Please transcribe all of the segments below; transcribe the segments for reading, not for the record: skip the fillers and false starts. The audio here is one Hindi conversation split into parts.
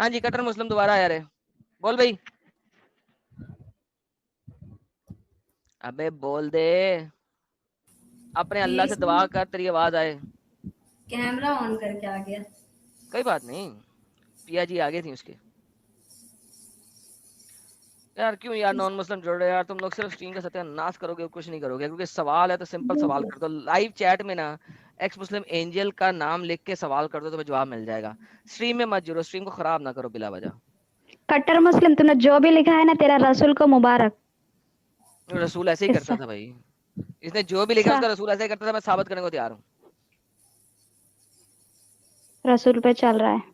हाँ जी, कट्टर मुस्लिम दोबारा आया रे, बोल भाई। अबे बोल दे, अपने अल्लाह से दुआ कर तेरी आवाज आए। कैमरा ऑन करके आ गया। कोई बात नहीं, पिया जी आगे थी उसके। यार क्यों यार नॉन मुस्लिम जोड़ रहे हो यार, तुम लोग सिर्फ स्ट्रीम का सत्यानाश करोगे, कुछ नहीं करोगे। क्योंकि सवाल है तो सिंपल सवाल कर दो लाइव चैट में ना, एक्स मुस्लिम एंजल का नाम लिख के सवाल कर दो, तुम्हें जवाब मिल जाएगा। स्ट्रीम में मत जुड़ो, स्ट्रीम को खराब ना करो बिला वजह। कट्टर मुस्लिम, तुमने जो भी लिखा है ना, तेरा रसूल को मुबारक। रसूल ऐसे ही करता इससे था भाई, इसने जो भी लिखा उसका रसूल ऐसे ही करता था। मैं साबित करने को तैयार हूँ। रसूल पे चल रहा है।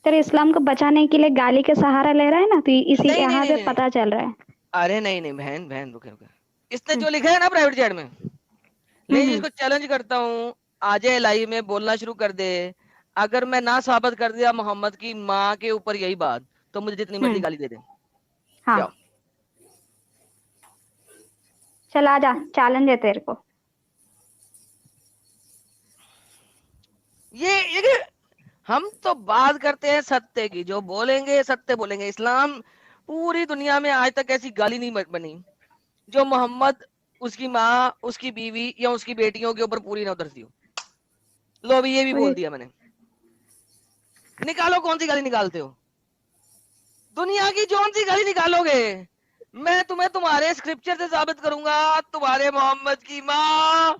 तेरे इस्लाम को बचाने के लिए गाली के सहारा ले रहा है ना, तो इसी नहीं नहीं यहाँ नहीं पे नहीं नहीं, पता चल रहा है। अरे नहीं नहीं बहन बहन, रुके रुके। इसने हम्म जो लिखा है ना प्राइवेट चैट में, ले हम्म इसको चैलेंज करता हूँ, आ जाए लाइव में बोलना शुरू कर दे। अगर मैं ना साबित कर दिया मोहम्मद की माँ के ऊपर यही बात, तो मुझे जितनी मर्जी हम्म, गाली दे दे। हाँ, जाओ। चल आजा, चैलेंज है तेरे को। ये हम तो बात करते हैं सत्य की, जो बोलेंगे सत्य बोलेंगे। इस्लाम पूरी दुनिया में आज तक ऐसी गाली नहीं बनी जो मोहम्मद, उसकी माँ, उसकी बीवी या उसकी बेटियों के ऊपर पूरी ना उतरती हो। लो अभी ये भी बोल दिया मैंने। निकालो कौन सी गाली निकालते हो, दुनिया की कौन सी गाली निकालोगे। मैं तुम्हें तुम्हारे स्क्रिप्चर से साबित करूंगा, तुम्हारे मोहम्मद की माँ,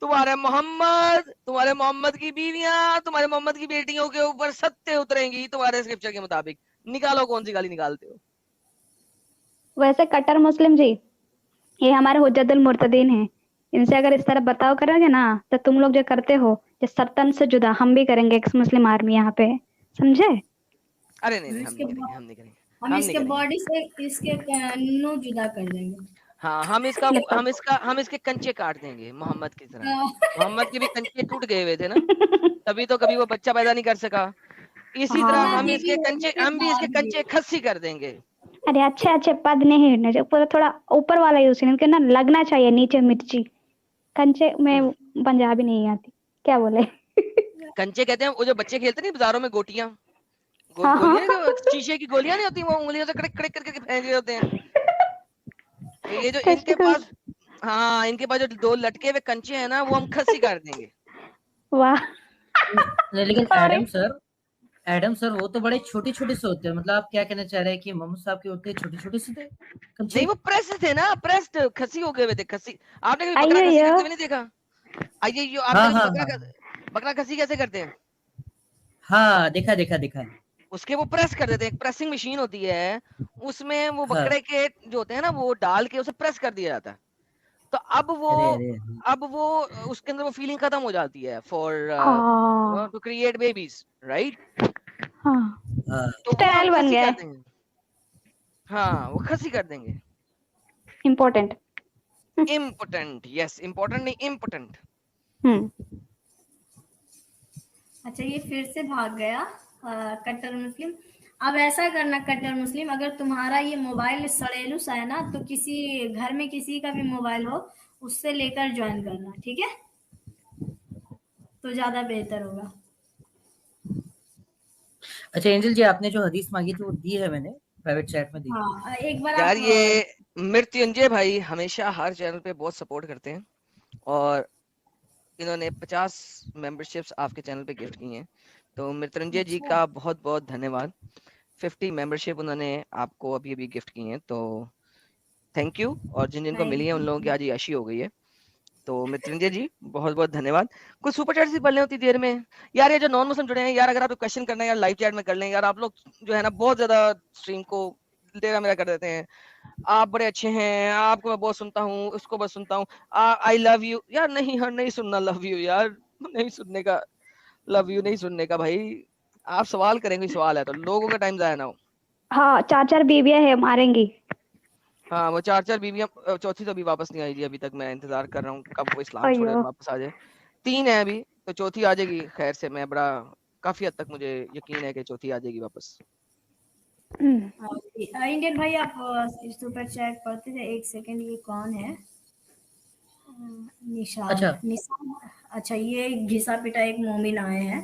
तुम्हारे मोहम्मद की बीवियां, तुम्हारे मोहम्मद की बेटियों के ऊपर सत्य उतरेंगी तुम्हारे स्क्रिप्चर के मुताबिक। निकालो कौन सी गाली निकालते हो। वैसे कट्टर मुस्लिम जी, ये हमारे हुज्जतुल मुर्तदीन हैं। इनसे अगर इस तरह बर्ताव करोगे ना, तो तुम लोग जो करते हो, ये सर्तन से जुदा हम भी करेंगे। एक्स मुस्लिम आर्मी यहाँ पे, समझे? अरे नहीं हम नहीं, हम इसके नहीं करेंगे, हम नहीं करेंगे, हम हम नहीं इसके करेंगे। बॉडी से इसके नो जुदा कर देंगे। हाँ, हम इसके कंचे काट देंगे मोहम्मद की तरह। मोहम्मद के भी कंचे टूट गए हुए थे ना, तभी तो कभी वो बच्चा पैदा नहीं कर सका। इसी तरह हाँ, हम भी इसके कंचे खस्सी कर देंगे। अरे अच्छे अच्छे पद नहीं हिड़ने चाहिए, पूरा थोड़ा ऊपर वाला यूज करना, ना लगना चाहिए नीचे मिर्ची। कंचे में पंजाबी नहीं आती, क्या बोले? कंचे कहते हैं वो जो बच्चे खेलते नहीं बाजारों में, गोटियां, हाँ हाँ। गोलियां शीशे की गोलियां नहीं होती, वो उंगलियों से कड़क कड़क करके फेंक रहे होते हैं। तो ये जो इनके टेस्टिकल। पास, हाँ इनके पास जो दो लटके हुए कंचे हैं ना, वो हम खस्सी कर देंगे। वाह। लेकिन सॉरी। एडम सर वो तो बड़े छोटे छोटे से होते हैं। मतलब आप क्या कहना चाह रहे हैं कि मोहम्मद साहब के होते छोटे छोटे से थे कंचे? नहीं वो प्रेस थे ना, प्रेस्ड खस्सी हो गए हुए थे, खस्सी। आपने कभी बकरा खस्सी अयो, करते हुए नहीं देखा? आइए यो, आपने हाँ कभी हाँ हाँ बकरा खस्सी कैसे करते हैं? हाँ, देखा देखा देखा है। उसके वो प्रेस कर देते हैं, एक प्रेसिंग मशीन होती है, उसमें वो हाँ, बकरे के जो होते हैं ना, वो डाल के उसे प्रेस कर दिया जाता है। तो अरे अरे अरे। अब वो उसके अंदर वो फीलिंग खत्म हो जाती है फॉर हाँ टू क्रिएट बेबीज, राइट? हाँ, हाँ, तो वो हम स्टेराइल बन खस्सी गया कर है। देंगे। हाँ वो खस्सी कर देंगे। इम्पोर्टेंट। इम्पोर्टेंट, यस, इम्पोर्टेंट नहीं इम्पोर्टेंट। हम्म। अच्छा ये फिर से भाग गया कट्टर मुस्लिम। अब ऐसा करना कट्टर मुस्लिम, अगर तुम्हारा ये मोबाइल सड़ेलू सा है ना, तो किसी घर में किसी का भी मोबाइल हो, उससे लेकर ज्वाइन करना, ठीक है? तो ज्यादा बेहतर होगा। अच्छा एंजल जी, आपने जो हदीस मांगी थी वो दी है मैंने, प्राइवेट चैट में दी है। हाँ एक बार यार आप ये मृत्युंजय भाई हमेशा हर चैनल पे बहुत सपोर्ट करते हैं, और इन्होंने 50 मेंबरशिप्स आपके चैनल पे गिफ्ट की हैं। तो मृत्युंजय जी अच्छा का बहुत बहुत धन्यवाद। 50 मेंबरशिप उन्होंने आपको अभी अभी गिफ्ट की हैं, तो थैंक यू। और जिन जिनको मिली है थैंक उन लोगों की यू। आज याशी हो गई है। तो मृत्युंजय जी बहुत बहुत धन्यवाद। कुछ सुपर चैट सी पढ़नी होती देर में। यार ये जो नॉन मुस्लिम जुड़े हैं यार, अगर आप क्वेश्चन करना है यार लाइव चैट में कर लें यार। आप लोग जो है ना बहुत ज्यादा स्ट्रीम को तेरा मेरा कर देते हैं। आप बड़े अच्छे हैं, आपको मैं बहुत सुनता हूँ, उसको बहुत सुनता हूँ, आई लव यू यार। नहीं हाँ, नहीं सुनना लव यू यार, नहीं सुनने का लव यू, नहीं सुनने का भाई। आप सवाल करेंगे, सवाल है तो लोगों का टाइम जाया ना हो। हाँ, चार चार बीबियां है, मारेंगी। हाँ वो चार चार बीवियां, चौथी तो अभी वापस नहीं आई जी अभी तक। मैं इंतजार कर रहा हूँ कब वो इस्लाम छोड़े और अयो। वापस आ जाए। 3 है अभी, तो चौथी आ जाएगी खैर से। मैं बड़ा काफी हद तक मुझे यकीन है कि चौथी आ जाएगी वापस। इंडियन भाई आप सुपर चैट पढ़ते थे, एक सेकंड, ये कौन है? निशान अच्छा निशान। अच्छा ये घिसा पिटा एक मोमिन आए हैं।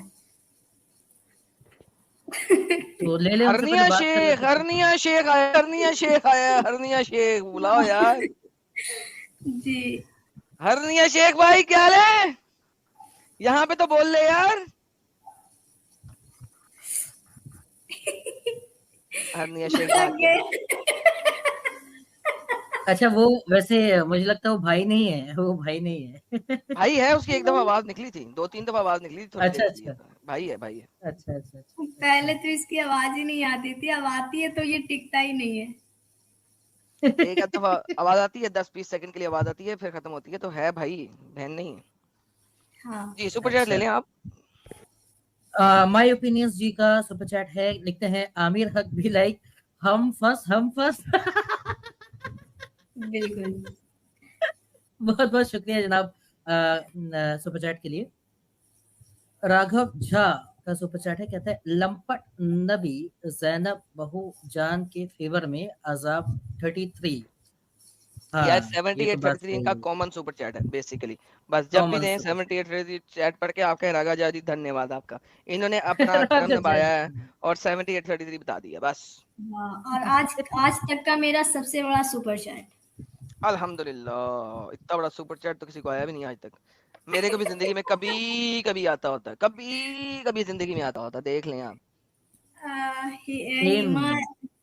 तो ले ले उनसे हरनिया पहले बात कर शेख, लेते हैं। हरनिया शेख आया, हरनिया शेख आया, हरनिया शेख बुलाओ यार। जी हरनिया शेख भाई क्या हाल है? यहाँ पे तो बोल ले यार। हरनिया शेख भाग गया। अच्छा वो वैसे मुझे लगता है वो भाई नहीं है, वो भाई नहीं है। भाई है, उसकी एक दफा आवाज निकली थी, 2-3 दफा आवाज निकली थी थोड़ी अच्छा देर के लिए। अच्छा भाई है, भाई है। अच्छा अच्छा अच्छा। पहले तो इसकी आवाज ही नहीं आती थी, अब आती है तो ये टिकता ही नहीं है। एक आध दफा आवाज आती है, 10-20 सेकंड के लिए आवाज आती है, फिर खत्म होती है। तो है भाई, बहन नहीं है। हाँ जी सुपर चैट ले अच्छा लें आप। माय ओपिनियंस जी का सुपर चैट है, लिखते हैं आमिर हक भी लाइक हम फंस। बिल्कुल। बहुत बहुत शुक्रिया जनाब सुपर चैट के लिए। राघव झा का सुपर चैट है, कहता है लंपट नबी जैनब बहू जान के फेवर में अजाब 33। यार हाँ ये तो बात 7833 सही इनका है। कॉमन सुपर चैट है बेसिकली। बस जब भी कॉमन दें सुपर 7833 चैट पढ़ के आपका रागा जाजी धन्यवाद आपका। इन्होंने अपना कर्म चैट। निभाया है और 7833 बता दिया बस। हाँ, और आज आज तक का मेरा सबसे बड़ा सुपर चैट। अल्हम्दुलिल्लाह, इतना बड़ा सुपर चैट तो किसी को आया भी नहीं आज तक। मेरे को भी जिंदगी में कभी कभी आता होता है, कभी कभी जिंदगी में आता होता है, देख लें आप। सेम। हिमा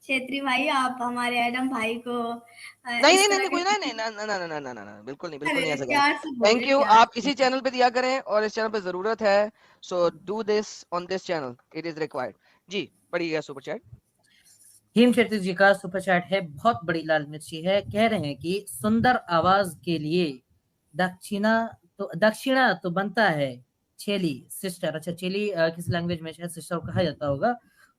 छेत्री भाई, आप हमारे एडम भाई को नहीं इस नहीं नहीं तरह नहीं, कोई के, नहीं नहीं ना ना ना ना ना ना ना, बिल्कुल नहीं, बिल्कुल अरे नहीं ऐसा करें। प्यार से थैंक बोलिए, यू, प्यार आप से। इसी चैनल पे दिया करें और इस चैनल पे जरूरत है। So do this on this channel, it is required. जी पढ़िएगा सुपर चैट। हिम शेट्टी जी का सुपर चैट है, बहुत बड़ी लाल मिर्ची है, कह रहे हैं कि सुंदर आवाज के लिए दक्षिणा तो बनता है चेली सिस्टर। अच्छा चेली किस लैंग्वेज में शायद सिस्टर कहा जाता होगा,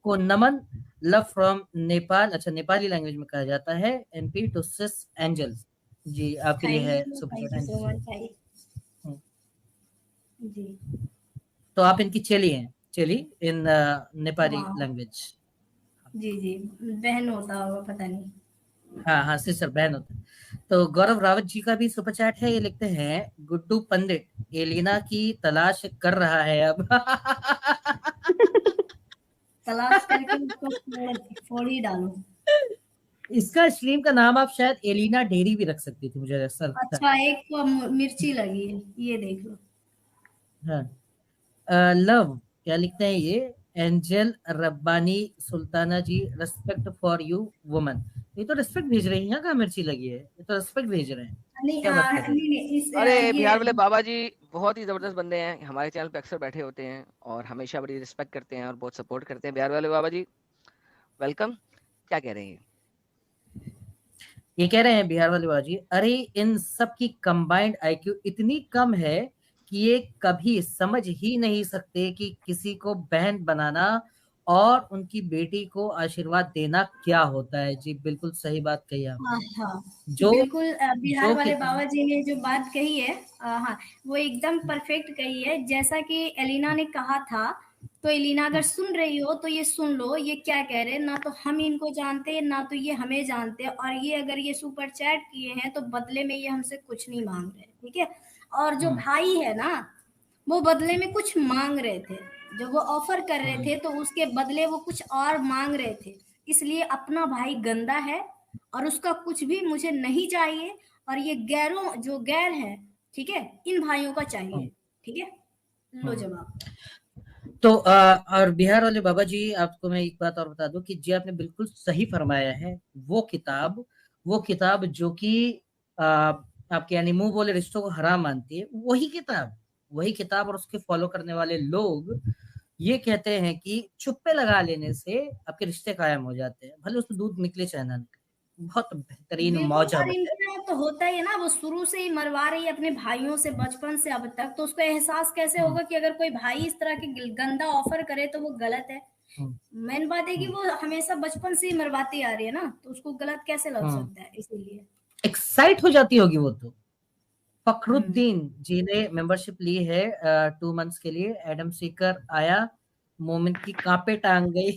को नमन, लव फ्रॉम नेपाल। अच्छा नेपाली लैंग्वेज में कहा जाता है, एनपी टू सिस एंजल्स। जी आपके लिए है सुपर थैंक चैट यू है। सो मच भाई। हम्म, जी तो आप इनकी चेली हैं, चेली इन नेपाली हाँ लैंग्वेज। जी जी, बहन होता होगा पता नहीं। हाँ हाँ सिस्टर बहन होता है। तो गौरव रावत जी का भी सुपर चैट है, ये लिखते हैं गुड्डू पंडित एलिना की तलाश कर रहा है अब। तलाश करके उसको फोड़ ही डालो। इसका स्ट्रीम का नाम आप शायद एलिना डेरी भी रख सकती थी, मुझे ऐसा लगता है। अच्छा, एक को मिर्ची लगी है, ये देख लो। हाँ लव क्या लिखते हैं ये, Angel Rabbani Sultana ji, respect for you woman. ये तो रिस्पेक्ट भेज रही हैं, कहाँ मिर्ची लगी है, ये तो रिस्पेक्ट भेज रहे हैं। नहीं क्या बात कर रहे हैं। नहीं नहीं, इस अरे ये बिहार वाले बाबा जी बहुत ही जबरदस्त बंदे हैं, हमारे चैनल पे अक्सर बैठे होते हैं और हमेशा बड़ी रिस्पेक्ट करते हैं और बहुत सपोर्ट करते हैं। बिहार वाले बाबा जी वेलकम। क्या कह रहे हैं? ये कह रहे हैं बिहार वाले बाजी, अरे इन सब की कंबाइंड आईक्यू इतनी कम है कि ये कभी समझ ही नहीं सकते कि किसी को बहन बनाना और उनकी बेटी को आशीर्वाद देना क्या होता है। जी बिल्कुल सही बात कही हाँ आपने। हाँ जो बिल्कुल, बिहार जो वाले कितना बाबा जी ने जो बात कही है, हाँ वो एकदम परफेक्ट कही है। जैसा कि एलिना ने कहा था, तो एलिना अगर सुन रही हो तो ये सुन लो, ये क्या कह रहे हैं। ना तो हम इनको जानते हैं, ना तो ये हमें जानते हैं, और ये अगर ये सुपर चैट किए हैं तो बदले में ये हमसे कुछ नहीं मांग रहे, ठीक है। और जो भाई है ना, वो बदले में कुछ मांग रहे थे। जो वो ऑफर कर रहे थे तो उसके बदले वो कुछ और मांग रहे थे। इसलिए अपना भाई गंदा है और उसका कुछ भी मुझे नहीं चाहिए। और ये गैरों जो गैर है, ठीक है, इन भाइयों का चाहिए, ठीक है। लो जवाब। तो और बिहार वाले बाबा जी, आपको मैं एक बात और बता दूं कि जी आपने बिल्कुल सही फरमाया है। वो किताब जो कि आपके यानी मुंह बोले रिश्तों को हराम मानती है, वही किताब और उसके फॉलो करने वाले लोग ये कहते हैं कि चुप्पे लगा लेने से आपके रिश्ते कायम हो जाते हैं, भले उसमें दूध निकले चाहे ना निकले। बहुत बेहतरीन बिल्कुल, और मौजब है। इनके यहाँ तो होता ही है ना, वो शुरू से ही मरवा रही है अपने भाइयों से बचपन से अब तक, तो उसको एहसास कैसे होगा कि अगर कोई भाई इस तरह के गंदा ऑफर करे तो वो गलत है। मेन बात है कि वो हमेशा बचपन से ही मरवाती आ रही है ना, तो उसको गलत कैसे लग सकता है, इसीलिए। एक्साइट हो जाती होगी वो तो। हम्म। फखरुद्दीन जी ने मेंबरशिप ली है 2 मंथ्स के लिए। एडम सीकर आया, मोमिन की कांपे टांग गई।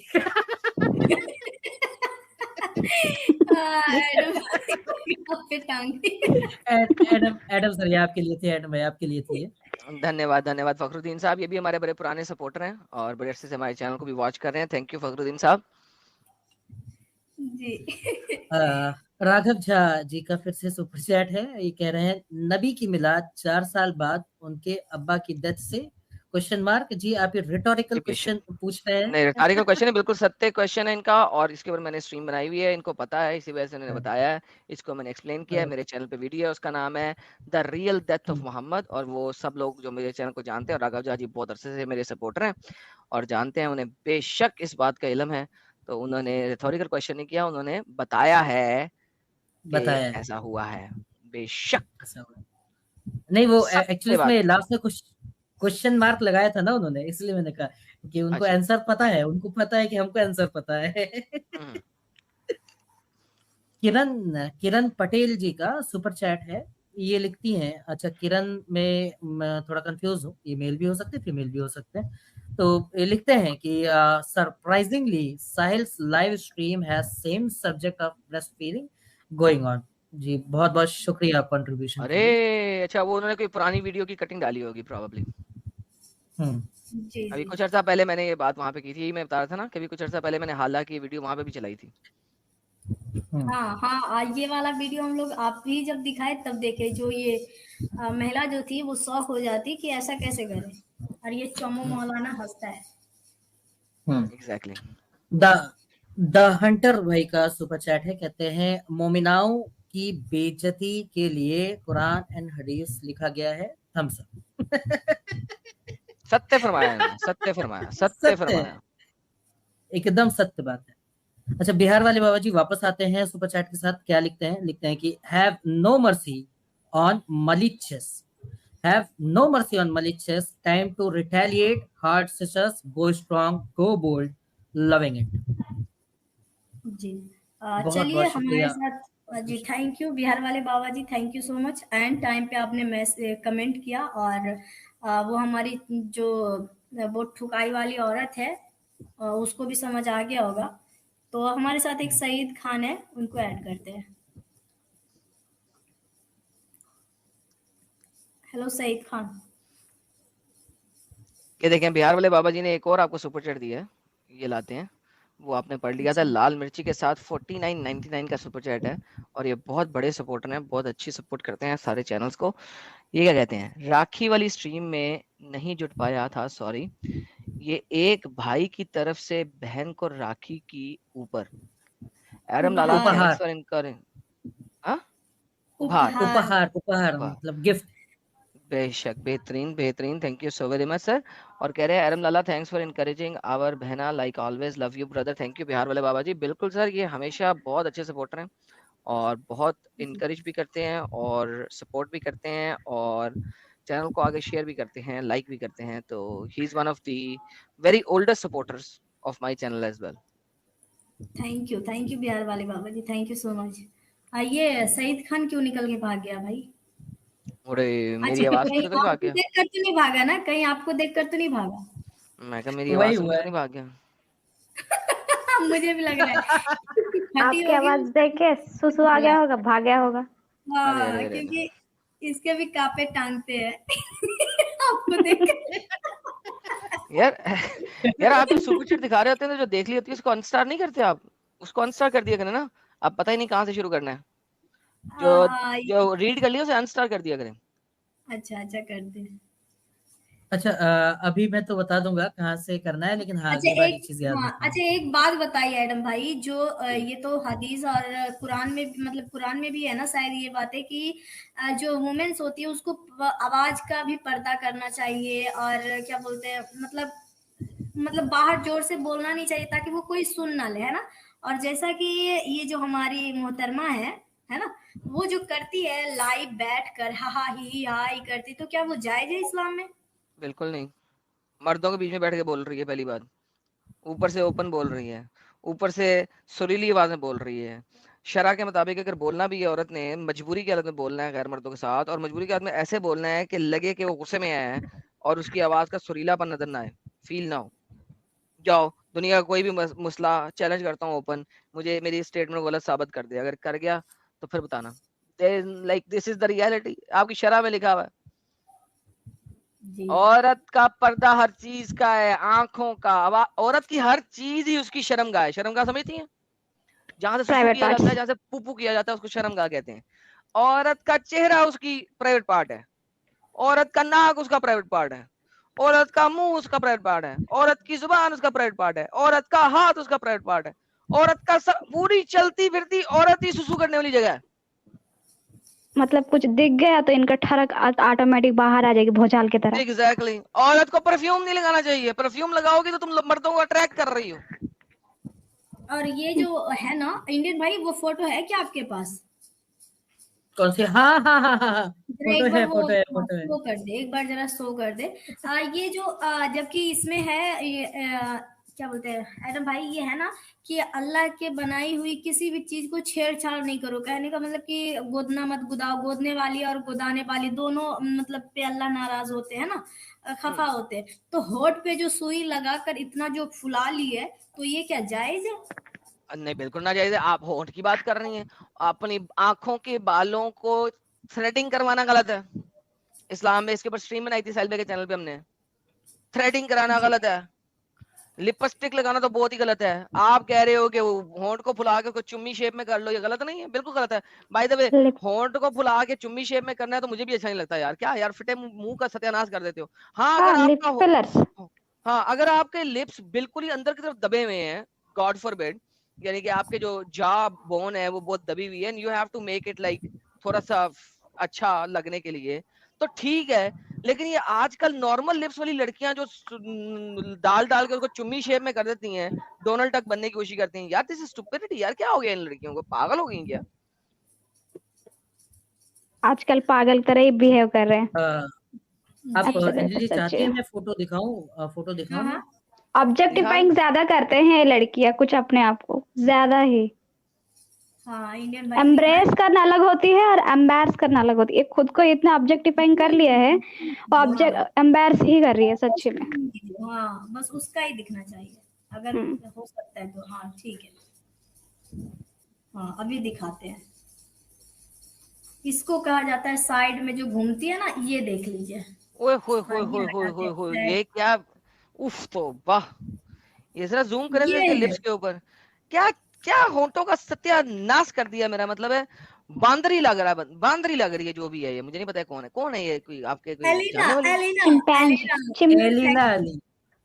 पे टांग एडम सर, ये आपके लिए थे, एडम भाई आपके लिए थे। धन्यवाद धन्यवाद फखरुद्दीन साहब, ये भी हमारे बड़े पुराने सपोर्टर हैं और बड़े अच्छे से हमारे चैनल को भी वॉच कर रहे हैं। थैंक यू फखरुद्दीन साहब जी। राघव झा जी का फिर से सुपर चैट है। ये कह रहे हैं नबी की मिलाद 4 साल बाद उनके अब्बा की डेथ से क्वेश्चन मार्क। जी आप ये रिटोरिकल क्वेश्चन पूछ रहे हैं? नहीं, रिटोरिकल क्वेश्चन है, बिल्कुल सत्य क्वेश्चन है इनका, और इसके ऊपर मैंने स्ट्रीम बनाई हुई है, इनको पता है, इसी वजह से उन्होंने बताया है, इसको मैंने एक्सप्लेन किया है। मेरे चैनल पे वीडियो है, उसका नाम है the real death of Mohammad, और वो सब लोग जो मेरे चैनल को जानते हैं, और राघव झा जी बहुत अरसे से मेरे सपोर्टर हैं और जानते हैं, उन्हें बेशक इस बात का इल्म है, तो उन्होंने रिटोरिकल क्वेश्चन नहीं किया, उन्होंने बताया है कि ऐसा हुआ है, बेशक ऐसा हुआ। नहीं, वो एक्चुअली इसमें लास्ट में कुछ क्वेश्चन मार्क लगाया था ना उन्होंने, इसलिए मैंने कहा कि उनको आंसर पता है, उनको पता है कि हमको आंसर पता है। किरण पटेल जी का सुपर चैट है। ये लिखती हैं, अच्छा किरण में मैं थोड़ा कंफ्यूज हूँ, ये मेल भी हो सकते हैं फीमेल भी हो सकते हैं। तो ये लिखते हैं कि surprisingly Sahil's live stream has same subject of breastfeeding going on. जी बहुत बहुत शुक्रिया कंट्रीब्यूशन। अरे अच्छा, वो उन्होंने कोई पुरानी वीडियो की कटिंग डाली होगी प्रोबेबली। अभी कुछ अर्सा पहले मैंने ये बात वहां पे की थी, मैं बता रहा था ना, कभी कुछ अर्सा पहले मैंने हालांकि वीडियो वहां पे भी चलाई थी। हाँ, ये वाला वीडियो हम लोग आप भी जब दिखाए तब देखे, जो ये महिला जो थी वो शौक हो जाती कि ऐसा कैसे करे, और ये चमो मौलाना हंसता है। एग्जैक्टली। द हंटर भाई का सुपर चैट है, कहते हैं मोमिनाओं की बेइज्जती के लिए कुरान एंड हदीस लिखा गया है, थम्स अप। सत्य फरमाया, सत्य फरमाया, सत्य फरमाया, एकदम सत्य बात है। अच्छा बिहार वाले बाबा जी वापस आते हैं सुपर चैट के साथ, क्या लिखते हैं? लिखते हैं कि have no mercy on malicious, have no mercy on malicious, time to retaliate, hard sisters, go strong, go bold, loving it। जी चलिए हमारे साथ जी, थैंक यू बिहार वाले बाबा जी, thank you so much. And time पे आपने कमेंट किया, और वो हमारी जो वो ठुकाई वाली औरत है उसको भी समझ आ गया होगा। तो हमारे साथ एक सईद खान है, उनको ऐड करते हैं। हेलो सईद खान। ये देखें बिहार वाले बाबा जी ने एक और आपको सुपर चैट दिया है, ये लाते हैं, वो आपने पढ़ लिया था, लाल मिर्ची के साथ 49.99 का सुपर चैट है, और ये बहुत बड़े सपोर्टर हैं, बहुत अच्छी सपोर्ट करते हैं सारे चैनल्स को। ये क्या कहते हैं, राखी वाली स्ट्रीम में नहीं जुट पाया था, सॉरी, ये एक भाई की तरफ से बहन को राखी की ऊपर। Adam Lala thanks for incurring, उपहार मतलब गिफ्ट। बेशक, बेहतरीन बेहतरीन, thank you so very much sir. और कह रहे हैं एरम लाला थैंक्स फॉर इनकरेजिंग आवर बहना like always, love you brother. Thank you Bihar वाले बाबा जी, बिल्कुल सर, ये हमेशा बहुत अच्छे सपोर्टर हैं और बहुत इनकरेज भी करते हैं और सपोर्ट भी करते हैं और चैनल को आगे शेयर भी करते हैं, लाइक भी करते हैं। तो he is one of the very oldest supporters of my channel as well. Thank you Bihar वाले बाबा जी, थैंक यू सो मच। ये सईद खान क्यों निकल के भाग गया भाई? अरे मेरी आवाज सुन के तो भाग गया? देखकर तो नहीं भागा ना, कहीं आपको देखकर तो नहीं भागा? मैं कहा मेरी आवाज सुन के तो नहीं भाग गया? मुझे भी लग रहा है आपकी आवाज देख के सुसु आ गया होगा, भाग गया होगा। हाँ, क्योंकि इसके भी कापे टांगते हैं आपको देख। यार आप जो सुपर चैट दिखा रहे होते हैं ना, जो देख ली होती है, उसको अनस्टार नहीं करते आप? उसको अनस्टार कर दिया करें ना, आप पता ही नहीं कहाँ से शुरू करना है। जो रीड कर लिया उसे अनस्टार कर दिया करें। अच्छा कर दे। अच्छा अभी मैं तो बता दूंगा कहाँ से करना है, लेकिन हाँ एक चीज याद रखना। अच्छा एक बात बताइए एडम भाई, जो ये तो हदीस और कुरान में, मतलब कुरान में भी है ना शायद ये बात है कि जो वुमेन्स होती है उसको आवाज का भी पर्दा करना चाहिए, और क्या बोलते हैं, मतलब बाहर जोर से बोलना नहीं चाहिए ताकि वो कोई सुन ना ले, है ना। और जैसा कि ये जो हमारी मोहतरमा है ना, वो जो करती है लाइव बैठ कर हा ही हाई करती, तो क्या वो जायज है इस्लाम में? बिल्कुल नहीं। मर्दों के बीच में बैठ के बोल रही है, पहली बात, ऊपर से ओपन बोल रही है, ऊपर से सुरीली आवाज में बोल रही है। शरा के मुताबिक अगर बोलना भी है औरत ने, मजबूरी की हालत में बोलना है गैर मर्दों के साथ, और मजबूरी की हालत में ऐसे बोलना है कि लगे कि वो गुस्से में आया है और उसकी आवाज का सुरीलापन नजर ना आए, फील ना हो। जाओ दुनिया का कोई भी मसला चैलेंज करता हूँ ओपन, मुझे मेरी स्टेटमेंट गलत साबित कर दे, अगर कर गया तो फिर बताना। Like this is the reality, आपकी शरह में लिखा हुआ है। जी औरत का पर्दा हर चीज का है, आंखों का। अब औरत की हर चीज ही उसकी शर्मगाह है। शर्मगाह समझती है? जहां से सुसु प्राइवेट किया जाता है, पार्ट्स। जहां से पुपू किया जाता है, उसको शर्मगाह कहते हैं। औरत का चेहरा उसकी प्राइवेट पार्ट है, औरत का नाक उसका प्राइवेट पार्ट है, औरत का मुंह उसका प्राइवेट पार्ट है, औरत की जुबान उसका प्राइवेट पार्ट है, औरत का हाथ उसका प्राइवेट पार्ट है, औरत का पूरी चलती फिरती औरत ही सुसु करने वाली जगह है। मतलब कुछ दिख गया तो इनका ठरक ऑटोमेटिक बाहर आ जाएगी भौचाल की तरह। एग्जैक्टली। औरत को परफ्यूम नहीं लगाना चाहिए, परफ्यूम लगाओगी तो तुम मर्दों को अट्रैक्ट कर रही हो। और ये जो है ना इंडियन भाई, वो फोटो है क्या आपके पास? कौन सी? हाँ हाँ हाँ हाँ हाँ, जरा फोटो एक बार है, वो फोटो है, फोटो है। शो कर दे, एक बार जरा शो कर दे। ये जो जबकि इसमें है ये क्या बोलते हैं एडम भाई, ये है ना कि अल्लाह के बनाई हुई किसी भी चीज को छेड़छाड़ नहीं करो। कहने का मतलब कि गोदना मत गुदाओ, गोदने वाली और गोदाने वाली दोनों मतलब पे अल्लाह नाराज होते हैं ना, खफा होते हैं। तो होठ पे जो सुई लगाकर इतना जो फुला ली है, तो ये क्या जायज है? नहीं, बिल्कुल ना जायज है। आप होंठ की बात कर रही हैं, अपनी आंखों के बालों को थ्रेडिंग करवाना गलत है। इस्लाम में इसके ऊपर स्ट्रीम बनाई थी साहिल भाई के चैनल पे हमने। थ्रेडिंग कराना जी गलत है, लिपस्टिक लगाना तो बहुत ही गलत है। आप कह रहे हो कि होंठ को फुला के उसको चुम्मी शेप में कर लो, ये गलत नहीं है? बिल्कुल गलत है। बाय द वे, लिप होंठ को फुला के चुम्मी शेप में करना है तो मुझे भी अच्छा नहीं लगता यार। क्या यार, फिटे मुंह का सत्यानाश कर देते हो। हाँ, हाँ, अगर लिप आपका फिलर्स। हाँ, अगर आपके लिप्स बिल्कुल ही अंदर की तरफ दबे हुए हैं, गॉड फॉरबिड, यानी कि आपके जो जा बोन है वो बहुत दबी हुई है, and you have to make it like थोड़ा सा अच्छा लगने के लिए, तो ठीक है। लेकिन ये आजकल नॉर्मल लिप्स वाली लड़कियां जो डाल डाल के उसको चुम्मी शेप में कर देती हैं, डोनाल्ड टक बनने की कोशिश करती हैं, यार दिस इज स्टुपिडिटी। यार क्या हो गया इन लड़कियों को, पागल हो गई क्या? आजकल पागल तरह ही बिहेव कर रहे हैं। हाँ, आप जी अंजलि जी सच्ची चाहती है है। मैं फोटो दिखाऊं? फोटो हाँ दिखाऊं मैं? हाँ दिखा। ऑब्जेक्टिफाइंग ज्यादा करते हैं ये लड़कियां कुछ अपने आप को, ज्यादा ही। हाँ इंडियन भाई दिखाएं। एम्ब्रेस करना अलग होती है और एम्बैरस करना अलग होती है। ये खुद को इतना ऑब्जेक्टिफाइंग कर लिया है, हाँ ऑब्जेक्ट एम्बैरस ही कर रही है सच्ची में। हाँ, बस उसका ही दिखना चाहिए अगर हम्म। हो सकता है तो। हाँ ठीक है, हाँ अभी दिखाते हैं। इसको कहा जाता है साइड में जो घूमती है ना, ये देख लीजिए। ओए होए हाँ होए ये होए होए हटाते होए होए, हैं। ये क्या! उफ, तो वाह। ये जरा जूम करें ये इसके है लिप्स के ऊपर। क्या क्या होंठों का सत्यानाश कर दिया। मेरा मतलब है, बांदरी लग रहा है, बांदरी लग रही है जो भी है ये। मुझे नहीं पता है कौन है ये, कोई आपके कोई एलिना जानने वाले हैं? एलिना चिंपैंजी एलिना चिम एलिना अली।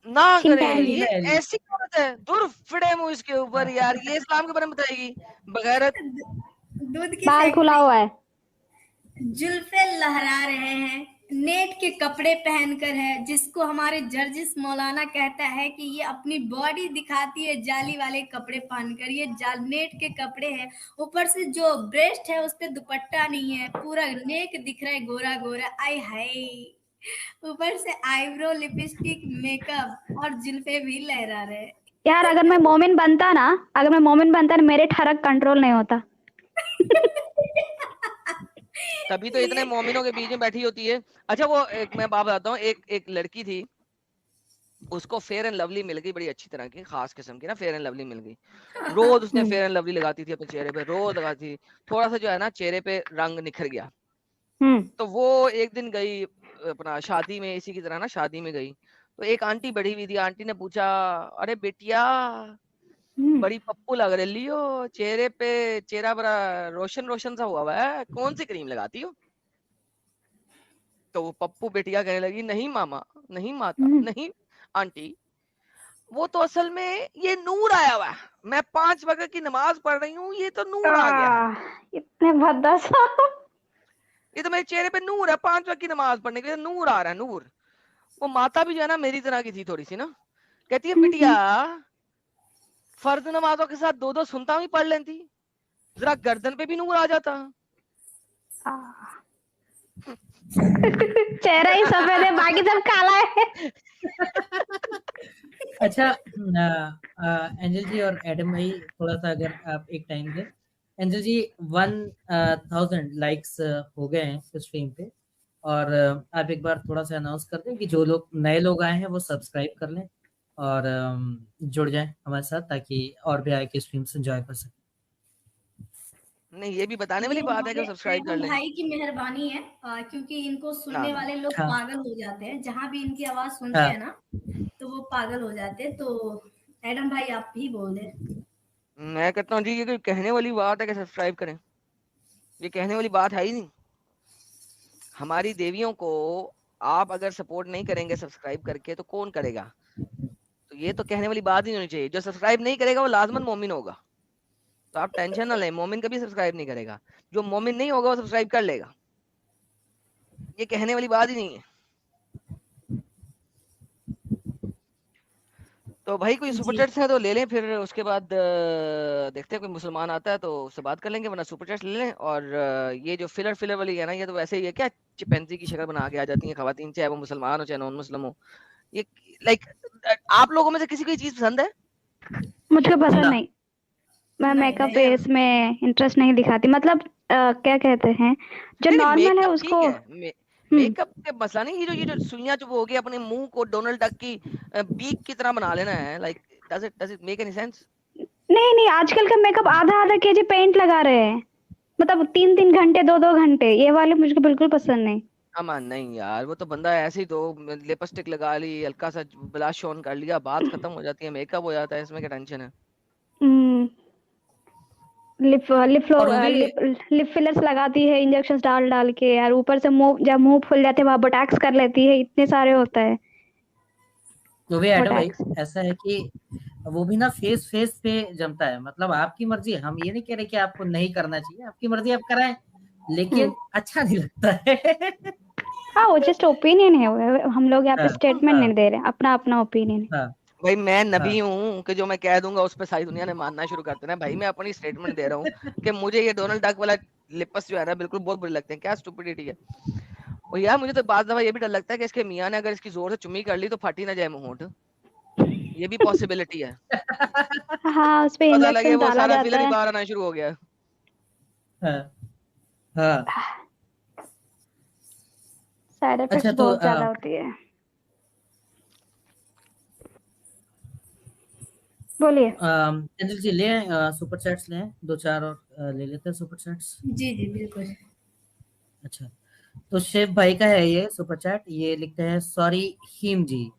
ना करे, चिंपैंजी। ये एलिना अली। ऐसी औरत है, दूर फिरे मुंह इसके ऊपर यार। ये इस्लाम के बारे में बताएगी बगैरत। दूध की बाल खुला फैक्ट्री, हुआ है। जुल्फे लहरा रहे हैं, नेट के कपड़े पहनकर है, जिसको हमारे जर्जिस मौलाना कहता है कि ये अपनी बॉडी दिखाती है जाली वाले कपड़े पहनकर। ये नेट के कपड़े हैं, ऊपर से जो ब्रेस्ट है उस पे दुपट्टा नहीं है, पूरा नेक दिख रहा है गोरा गोरा। आय हाय, ऊपर से आईब्रो लिपस्टिक मेकअप और जुल्फे भी लहरा रहे हैं। यार अगर मैं मोमिन बनता ना, अगर मैं मोमिन बनता ना, मेरे ठरक कंट्रोल नहीं होता। तभी तो इतने ये मोमिनों के बीच में बैठी होती है। अच्छा, वो एक मैं बात बताता हूँ। एक लड़की थी, उसको फेयर एंड लवली मिल गई, बड़ी अच्छी तरह की खास किस्म की ना, फेयर एंड लवली मिल गई। रोज उसने फेयर एंड लवली लगाती थी अपने चेहरे पे, रोज लगाती थी। थोड़ा सा जो है ना चेहरे पे रंग निखर गया, हम्म। तो वो एक दिन गई अपना शादी में, इसी की तरह ना शादी में गई। तो एक आंटी बैठी हुई थी, आंटी ने पूछा, अरे बेटिया, हम्म। बड़ी पप्पू लग रही हो, चेहरे पे चेहरा बड़ा रोशन रोशन सा हुआ है, कौन सी क्रीम लगाती हो? तो वो पप्पू बेटिया कहने लगी, नहीं मामा, नहीं माता, हम्म। नहीं आंटी, वो तो असल में ये नूर आया हुआ है। मैं 5 वक्त की नमाज पढ़ रही हूँ, ये तो नूर आ गया है। इतने भद्दा सा। ये तो मेरे चेहरे पे नूर है, 5 वक्त की नमाज पढ़ने के लिए नूर आ रहा है, नूर। वो माता भी जो है ना मेरी तरह की थी थोड़ी सी ना, कहती है बिटिया, फर्ज नमाजों के साथ 2-2 सुनता हुई पढ़ लेती, जरा गर्दन पे भी नूर आ जाता। चेहरा ही सफेद है, बाकी सब काला है। अच्छा, एंजल जी और एडम भाई, थोड़ा सा अगर आप एक टाइम दें। एंजल जी, 1000 लाइक्स हो गए हैं स्ट्रीम पे, और आप एक बार थोड़ा सा अनाउंस कर दें कि जो लोग नए लोग आए हैं वो सब्सक्राइब कर लें, और जुड़ जाएं हमारे साथ ताकि और भी आगे स्ट्रीम्स एंजॉय कर सकें। नहीं, ये भी बताने वाली ये बात है कि हमारे सब्सक्राइब कर एडम लें। भाई की मेहरबानी है, क्योंकि इनको ना सुनने ना वाले लोग हाँ पागल हो जाते हैं, जहाँ भी इनकी आवाज सुनते हाँ हैं ना तो वो पागल हो जाते हैं। तो एडम भाई आप ही बोल दें। मैं कहता हूँ जी, ये कोई कहने वाली बात है कि सब्सक्राइब करें? ये कहने वाली बात है ही नहीं। हमारी देवियों को आप अगर सपोर्ट नहीं करेंगे सब्सक्राइब करके तो कौन करेगा? तो ये तो कहने वाली बात ही नहीं होनी चाहिए। जो सब्सक्राइब नहीं करेगा वो लाजमन मोमिन होगा, तो आप टेंशन ना लें। मोमिन कभी सब्सक्राइब नहीं करेगा, जो मोमिन नहीं होगा वो सब्सक्राइब कर लेगा। ये कहने वाली बात ही नहीं है। तो भाई कोई सुपर जी चैट्स है तो ले लें, फिर उसके बाद देखते हैं कोई मुसलमान आता है तो उससे बात कर लेंगे, वरना सुपर चैट्स ले लें। और ये जो फिलर वाली है ना, ये तो वैसे ही है, क्या चिपैंजी की शक्ल बना के आ जाती है खवातीन, चाहे वो मुसलमान हो चाहे नॉन मुस्लिम हो। ये लाइक, आप लोगों में से किसी को ये चीज पसंद है? मुझको पसंद ना नहीं। मैं नहीं मेकअप नहीं पे इसमें इंटरेस्ट नहीं दिखाती। मतलब क्या कहते हैं, जो नहीं नहीं, नॉर्मल है मेकअप ठीक उसको। है, हम्म। मेकअप के मसला नहीं। ये जो सुइयां जो हो गई, अपने मुंह को डोनाल्ड डक की बीक की तरह बना लेना है, like does it make any sense? नहीं नहीं, आजकल का मेकअप आधा आधा केजी पेंट लगा रहे हैं। मतलब 3-3 घंटे 2-2 घंटे, ये वाले मुझे बिल्कुल पसंद नहीं। अमान नहीं यार, वो तो बंदा ऐसे ही तो लिपस्टिक लगा ली, हल्का सा ब्लश ऑन कर लिया, बात खत्म हो जाती है, मेकअप हो जाता है, इसमें क्या टेंशन है? हम्म। लिप लिप और वो भी लिप लिप फिलर्स लगाती है इंजेक्शन डाल डाल के यार, ऊपर से मुंह, जब मुंह फुल जाते हैं वहां बोटैक्स कर लेती है, इतने सारे होता है एडम भाई बोटैक्स। ऐसा है कि वो भी ना फेस फेस पे जमता है। मतलब आपकी मर्जी, हम ये नहीं कह रहे कि आपको नहीं करना चाहिए, आपकी मर्जी आप कराएं, हम्म। लेकिन अच्छा नहीं लगता है। हाँ, वो जस्ट ओपिनियन है, हम लोग यहाँ पे हाँ स्टेटमेंट हाँ नहीं दे रहे, अपना अपना ओपिनियन है। हाँ भाई मैं नबी हाँ हूँ कि जो मैं कह दूंगा उस पर सारी दुनिया ने मानना शुरू कर देना है। भाई मैं अपनी स्टेटमेंट दे रहा हूँ कि मुझे ये डोनाल्ड डक वाला लिपस जो है ना, बिल्कुल बहुत बुरे लगते हैं। क्या स्टुपिडिटी है। और यार मुझे तो बात दफा ये भी डर लगता है कि इसके मियाँ ने अगर इसकी जोर से चुम्मी कर ली तो फटी ना जाए मुंह होंठ। ये भी पॉसिबिलिटी है। हाँ, उस पे पता लगे इंजेक्शन वो डाला सारा जाता फिलर ही है। बाहर आना शुरू हो गया। हाँ हाँ। साइड अच्छा इफेक्ट्स तो बहुत ज्यादा होती है। बोलिए। चंद्र जी ले सुपर चैट्स ले आएं, 2-4 और ले लेते हैं सुपर चैट्स। जी जी बिल्कुल। अच्छा, तो शिव भाई का है ये सुपर चैट, ये लिखते हैं सॉरी हिम जी,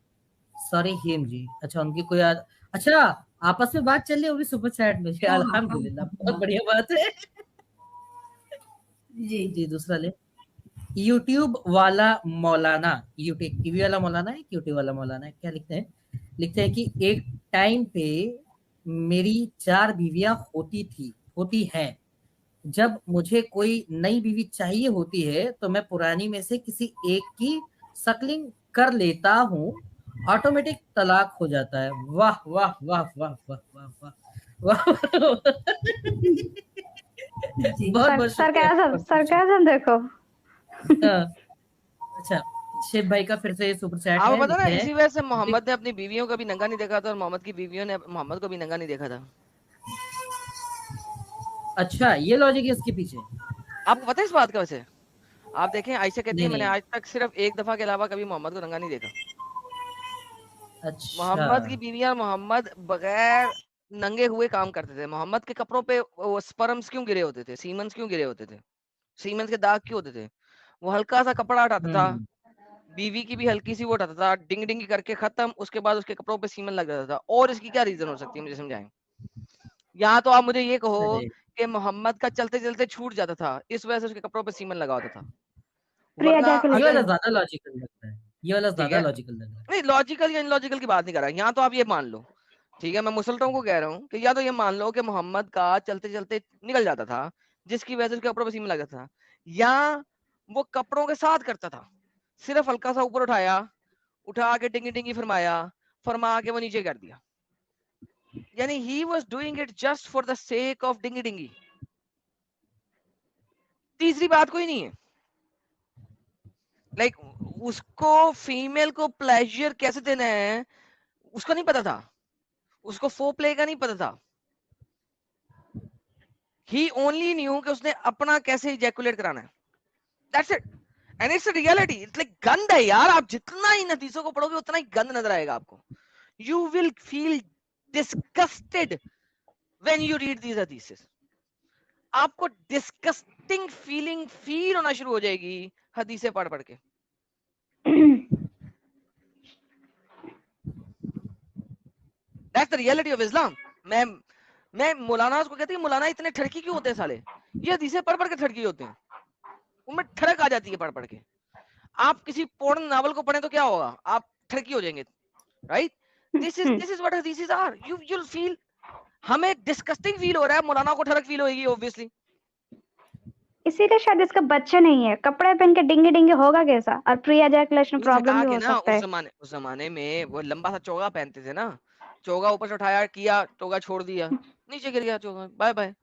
सॉरी हिम जी। अच्छा उनकी कोई अच्छा आपस में बात चल रही होगी सुपर चैट में, हाँ हाँ हाँ अल्हम्दुलिल्लाह, बहुत हाँ। बढ़िया बात है। जी जी दूसरा ले, यूट्यूब वाला मौलाना, यूट्यूब टीवी वाला मौलाना है, यूट्यूब वाला मौलाना है, क्या लिखते हैं? लिखते हैं कि एक टाइम पे मेरी 4 बीवियां होती हैं। जब मुझे कोई नई बीवी चाहिए होती है तो मैं पुरानी में से किसी एक की सकलिंग कर लेता हूँ, ऑटोमेटिक तलाक हो जाता है। वाह वाह वाह वाह वाह वाह वाह वाह। जी बहुत बहुत शुक्रिया। सरकाजम सरकाजम देखो। हाँ, अच्छा शिव भाई का फिर से सुपर चैट आपको है, पता ना, लिखते हैं इसी वजह से मोहम्मद ने अपनी बीवियों को भी नंगा नहीं देखा था और मोहम्मद की बीवियों ने मोहम्मद को भी नंगा नहीं देखा था। अच्छा ये लॉजिक है इसके पीछे? आपको पता है इस बात का? वैसे आप देखें, आयशा कहती नहीं है मैंने नहीं। आज तक सिर्फ एक दफा के अलावा कभी मोहम्मद को नंगा नहीं देखा। अच्छा मोहम्मद की बीवियां, मोहम्मद बगैर नंगे हुए काम करते थे। मोहम्मद के कपड़ों पे वो स्पर्म्स क्यों गिरे होते थे, सीमेंस क्यों गिरे होते थे, सीमेंस के दाग क्यों होते थे? वो हल्का सा कपड़ा हटाता था, हम्म। बीवी की भी हल्की सी वो उठाता था, डिंग डिंग करके खत्म। उसके बाद उसके कपड़ों पे सीमन लग जाता था। और इसकी क्या रीजन हो सकती है, मुझे समझाएं। यहाँ तो आप मुझे ये कहो अरे कि मोहम्मद का चलते चलते छूट जाता था, इस वजह से उसके कपड़ों पे सीमन लगा होता था। प्रिया वरना ये अगर वाला जैकुलेशन। ज्यादा लॉजिकल लगता है, ये वाला ठीक ज्यादा है, लॉजिकल लग रहा है। नहीं लॉजिकल या इनलॉजिकल की बात नहीं कर रहा। यहाँ तो आप ये मान लो, ठीक है, मैं मुसलमानों को कह रहा हूँ कि या तो ये मान लो कि मोहम्मद का चलते चलते निकल जाता था, जिसकी वजह से उसके कपड़ों पर सीमन लग जाता था, या वो कपड़ों के साथ करता था, सिर्फ हल्का सा ऊपर उठाया, उठा के डिंगी डिंगी फरमाया, फरमा के वो नीचे कर दिया, यानी he was doing it just for the sake of डिंगी डिंगी। तीसरी बात कोई नहीं है। लाइक उसको फीमेल को प्लेजर कैसे देना है उसको नहीं पता था, उसको फो प्ले का नहीं पता था। ही ओनली न्यू कि उसने अपना कैसे इजैकुलेट कराना है, that's it. And it's a reality, it's like गंद है यार। आप जितना ही नतीजों को पढ़ोगे उतना ही गंद नजर आएगा आपको। you will feel disgusted when you read these hadiths. आपको डिस्गस्टिंग फीलिंग फील होना शुरू हो जाएगी हदीसें पढ़ पढ़ के। That's the reality of Islam. मैं मौलाना को कहती हूँ, मौलाना इतने ठरकी क्यों होते हैं साले? ये हदीसें पढ़ पढ़ के ठरकी होते हैं, उनमें ठड़क आ जाती है पढ़ पढ़ के। आप किसी पोर्न नॉवल को पढ़ें तो क्या होगा? आप ठरकी हो जाएंगे, राइट? दिस इज व्हाट हदीसेस आर। you'll feel, हमें डिस्गस्टिंग फील हो रहा है, मौलाना को ठरक फील होगी ऑब्वियसली। इसीलिए शायद इसका बच्चे नहीं है, कपड़े पहन के डिंगे डिंगे होगा कैसा, और प्री एजैकुलेशन प्रॉब्लम भी हो सकता है। उस जमाने में वो लंबा सा चोगा पहनते थे ना, चोगा ऊपर से उठाया, किया, चोगा छोड़ दिया, नीचे गिर गया चोगा, बाय बाय।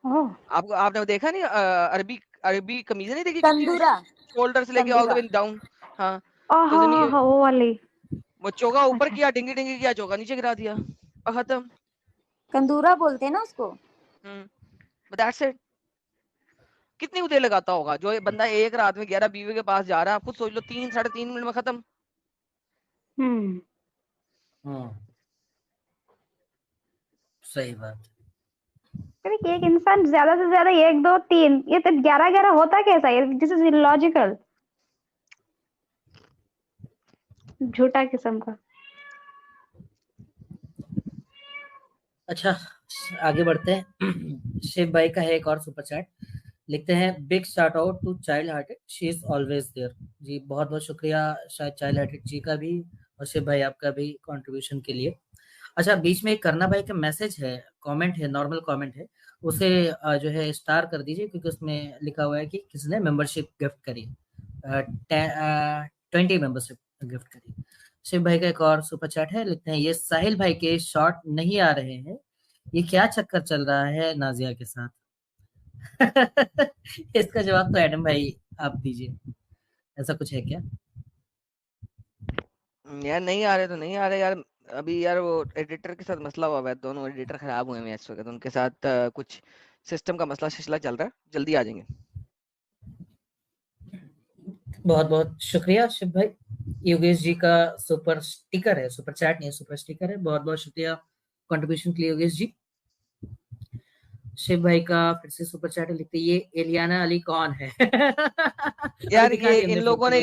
आपको आपने देखा नहीं अरबी कमीजें नहीं देखी? तंदूरा, शोल्डर से लेके ऑल द वे डाउन। हाँ, वो वाली। वो चोगा ऊपर किया, डिंगी डिंगी किया, चोगा नीचे गिरा दिया, खत्म। कंदूरा बोलते हैं ना उसको। But that's it. कितनी देर लगाता होगा जो बंदा एक रात में 11 बीवी के पास जा रहा है? आप खुद सोच लो, 3 साढ़े 3 मिनट में खत्म। सही बात। एक इंसान ज्यादा से ज्यादा 1 2 3, ये तो 11 होता कैसा है? दिस इज इलॉजिकल, झूठा किस्म का। अच्छा, आगे बढ़ते हैं। शिव भाई का है एक और सुपर चैट, लिखते हैं big shout out to child hearted, she is always there. जी बहुत बहुत शुक्रिया शायद चाइल्ड हार्टेड जी का भी, और शिव भाई आपका भी कंट्रीब्यूशन के लिए। अच्छा, बीच में एक करना भाई का मैसेज है, कमेंट है, नॉर्मल कमेंट है, उसे जो है स्टार कर दीजिए, क्योंकि उसमें लिखा हुआ है कि किसने मेंबरशिप गिफ्ट करी, 20 मेंबरशिप गिफ्ट करी। शिव भाई का एक और सुपर चैट है, लिखते हैं ये साहिल भाई के शॉट नहीं आ रहे हैं, ये क्या चक्कर चल रहा है नाजिया के साथ? इसका जवाब तो एडम भाई आप दीजिए, ऐसा कुछ है क्या? यार नहीं आ रहे तो नहीं आ रहे यार, अभी यार वो एडिटर के साथ मसला हुआ है, दोनों एडिटर खराब हुए हैं इस वक्त, उनके साथ कुछ सिस्टम का मसला शिसला चल रहा है, जल्दी आ जाएंगे। बहुत बहुत शुक्रिया शिव भाई। योगेश जी का सुपर स्टिकर है, सुपर चैट नहीं, सुपर स्टिकर है, बहुत बहुत शुक्रिया कंट्रीब्यूशन के लिए योगेश जी। शिव भाई का फिर से सुपर चैट लिखते, ये एलियाना अली कौन है? यार ये इन लोगों ने